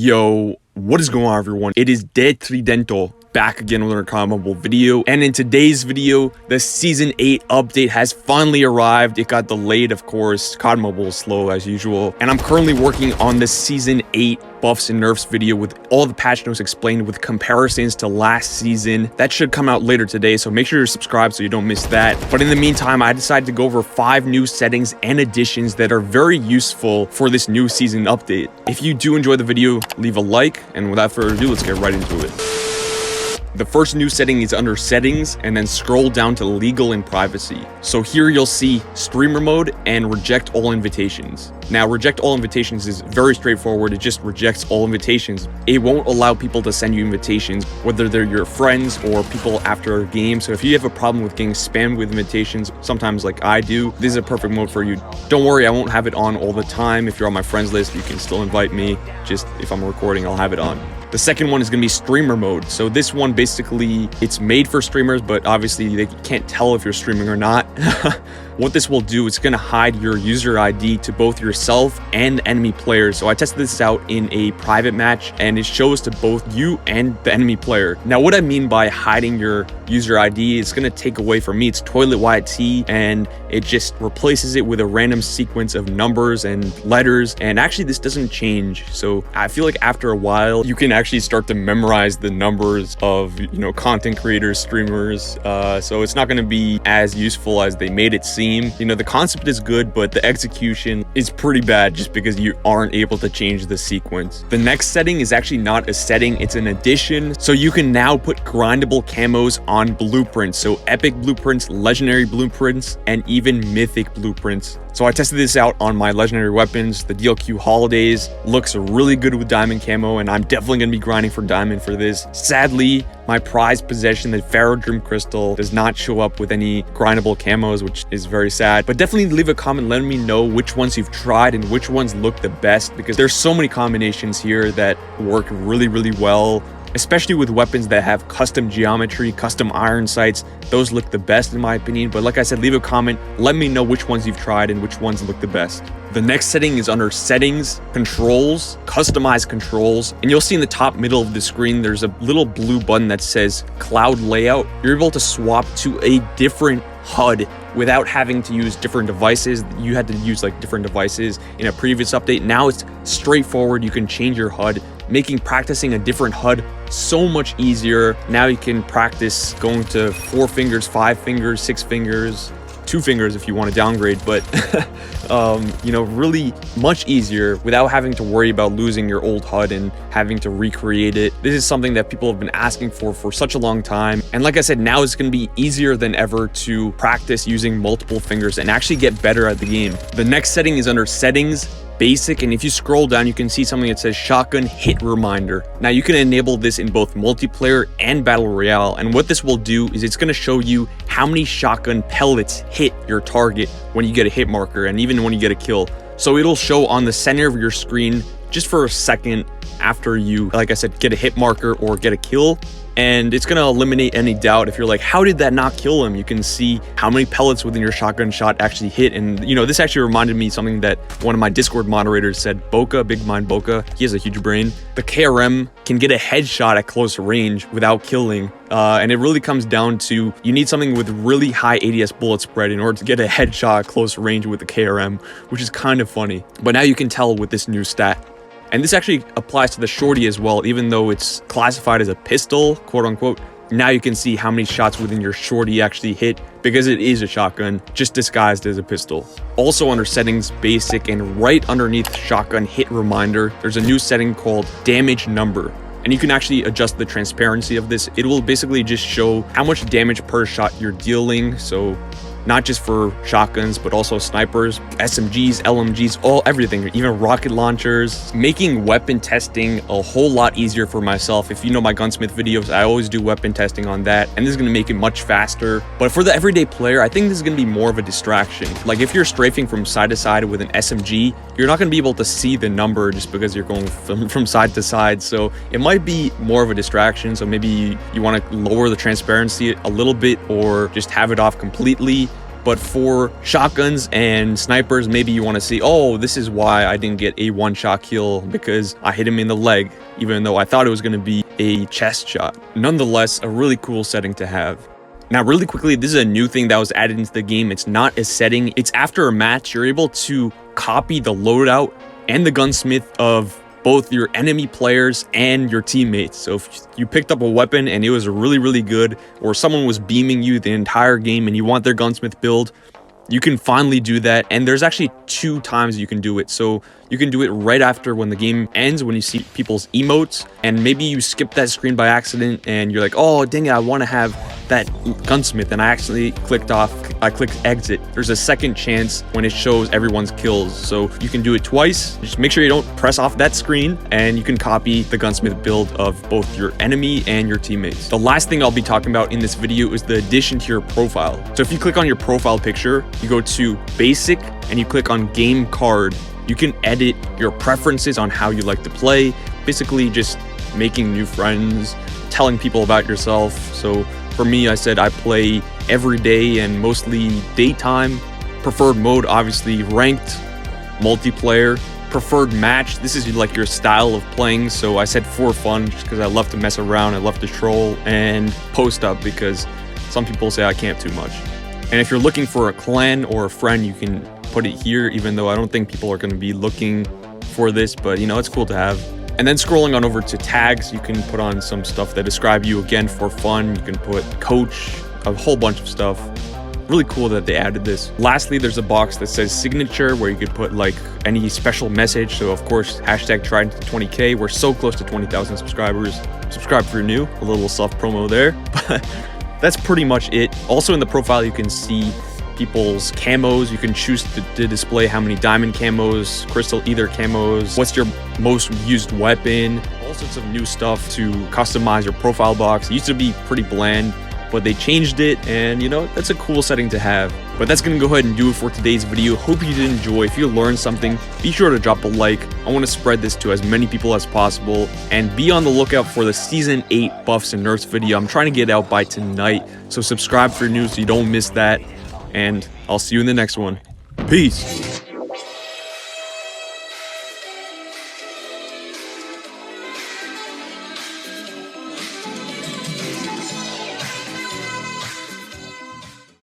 Yo, what is going on, everyone? It is Trident back again with another COD Mobile video, and in today's video, the Season 8 update has finally arrived. It got delayed, of course. COD Mobile is slow as usual, and I'm currently working on the Season 8 buffs and nerfs video with all the patch notes explained with comparisons to last season. That should come out later today, so make sure you're subscribed so you don't miss that. But in the meantime, I decided to go over 5 new settings and additions that are very useful for this new season update. If you do enjoy the video, leave a like, and without further ado, let's get right into it. The first new setting is under settings, and then scroll down to legal and privacy. So here you'll see streamer mode and reject all invitations. Now, reject all invitations is very straightforward. It just rejects all invitations. It won't allow people to send you invitations, whether they're your friends or people after a game. So if you have a problem with getting spammed with invitations, sometimes like I do, this is a perfect mode for you. Don't worry, I won't have it on all the time. If you're on my friends list, you can still invite me. Just if I'm recording, I'll have it on. The second one is going to be streamer mode. So this one, basically, it's made for streamers, but obviously they can't tell if you're streaming or not. What this will do, it's going to hide your user ID to both yourself and enemy players. So I tested this out in a private match, and it shows to both you and the enemy player. Now, what I mean by hiding your user ID, it's going to take away from me. It's TridentYT, and it just replaces it with a random sequence of numbers and letters. And actually, this doesn't change. So I feel like after a while, you can actually start to memorize the numbers of, content creators, streamers. So it's not going to be as useful as they made it seem. The concept is good, but the execution is pretty bad just because you aren't able to change the sequence. The next setting is actually not a setting, it's an addition. So you can now put grindable camos on blueprints. So epic blueprints, legendary blueprints, and even mythic blueprints. So I tested this out on my legendary weapons. The DLQ Holidays looks really good with diamond camo, and I'm definitely going to be grinding for diamond for this. Sadly, my prized possession, the Pharaoh Dream Crystal, does not show up with any grindable camos, which is very sad. But definitely leave a comment letting me know which ones you've tried and which ones look the best, because there's so many combinations here that work really, really well. Especially with weapons that have custom geometry, custom iron sights. Those look the best in my opinion. But like I said, leave a comment, let me know which ones you've tried and which ones look the best. The next setting is under settings, controls, customize controls. And you'll see in the top middle of the screen, there's a little blue button that says cloud layout. You're able to swap to a different HUD without having to use different devices. You had to use different devices in a previous update. Now it's straightforward. You can change your HUD, making practicing a different HUD so much easier. Now you can practice going to 4 fingers, 5 fingers, 6 fingers, 2 fingers if you want to downgrade, but really much easier without having to worry about losing your old HUD and having to recreate it. This is something that people have been asking for such a long time. And like I said, now it's going to be easier than ever to practice using multiple fingers and actually get better at the game. The next setting is under settings, basic, and if you scroll down, you can see something that says shotgun hit reminder. Now you can enable this in both multiplayer and battle royale, and what this will do is it's going to show you how many shotgun pellets hit your target when you get a hit marker and even when you get a kill. So it'll show on the center of your screen just for a second after you, like I said, get a hit marker or get a kill. And it's going to eliminate any doubt. If you're like, how did that not kill him? You can see how many pellets within your shotgun shot actually hit. And, this actually reminded me something that one of my Discord moderators said. Boca, Big Mind Boca, he has a huge brain. The KRM can get a headshot at close range without killing. And it really comes down to, you need something with really high ADS bullet spread in order to get a headshot at close range with the KRM, which is kind of funny. But now you can tell with this new stat. And this actually applies to the shorty as well, even though it's classified as a pistol, quote unquote. Now you can see how many shots within your shorty actually hit because it is a shotgun, just disguised as a pistol. Also under settings, basic, and right underneath shotgun hit reminder, there's a new setting called damage number. And you can actually adjust the transparency of this. It will basically just show how much damage per shot you're dealing. So not just for shotguns, but also snipers, SMGs, LMGs, everything, even rocket launchers, making weapon testing a whole lot easier for myself. If you know my Gunsmith videos, I always do weapon testing on that, and this is going to make it much faster. But for the everyday player, I think this is going to be more of a distraction. Like if you're strafing from side to side with an SMG, you're not going to be able to see the number just because you're going from side to side. So it might be more of a distraction. So maybe you want to lower the transparency a little bit or just have it off completely. But for shotguns and snipers, maybe you want to see, oh, this is why I didn't get a one-shot kill, because I hit him in the leg, even though I thought it was going to be a chest shot. Nonetheless, a really cool setting to have. Now, really quickly, this is a new thing that was added into the game. It's not a setting. It's after a match, you're able to copy the loadout and the gunsmith of both your enemy players and your teammates. So if you picked up a weapon and it was really, really good, or someone was beaming you the entire game and you want their gunsmith build, you can finally do that. And there's actually 2 times you can do it. So you can do it right after when the game ends, when you see people's emotes, and maybe you skip that screen by accident and you're like, oh, dang it, I want to have that gunsmith, and I actually clicked exit. There's a second chance when it shows everyone's kills. So you can do it twice. Just make sure you don't press off that screen, and you can copy the gunsmith build of both your enemy and your teammates. The last thing I'll be talking about in this video is the addition to your profile. So if you click on your profile picture, you go to basic and you click on game card. You can edit your preferences on how you like to play, basically just making new friends, telling people about yourself. So for me, I said I play every day and mostly daytime. Preferred mode, obviously ranked, multiplayer. Preferred match, this is like your style of playing. So I said for fun, just because I love to mess around, I love to troll, and post up because some people say I camp too much. And if you're looking for a clan or a friend, you can put it here, even though I don't think people are going to be looking for this, but you know, it's cool to have. And then scrolling on over to tags, you can put on some stuff that describe you again for fun. You can put coach, a whole bunch of stuff. Really cool that they added this. Lastly, there's a box that says signature, where you could put like any special message. So of course, hashtag TridentYT. We're so close to 20,000 subscribers. Subscribe if you're new. A little self promo there, but that's pretty much it. Also in the profile, you can see people's camos. You can choose to display how many diamond camos, crystal ether camos, what's your most used weapon, all sorts of new stuff to customize your profile box. It used to be pretty bland, but they changed it, and you know, that's a cool setting to have. But that's gonna go ahead and do it for today's video. Hope you did enjoy. If you learned something, be sure to drop a like. I want to spread this to as many people as possible, and be on the lookout for the season 8 buffs and nerfs video. I'm trying to get out by tonight, so subscribe for news so you don't miss that, and I'll see you in the next one. Peace.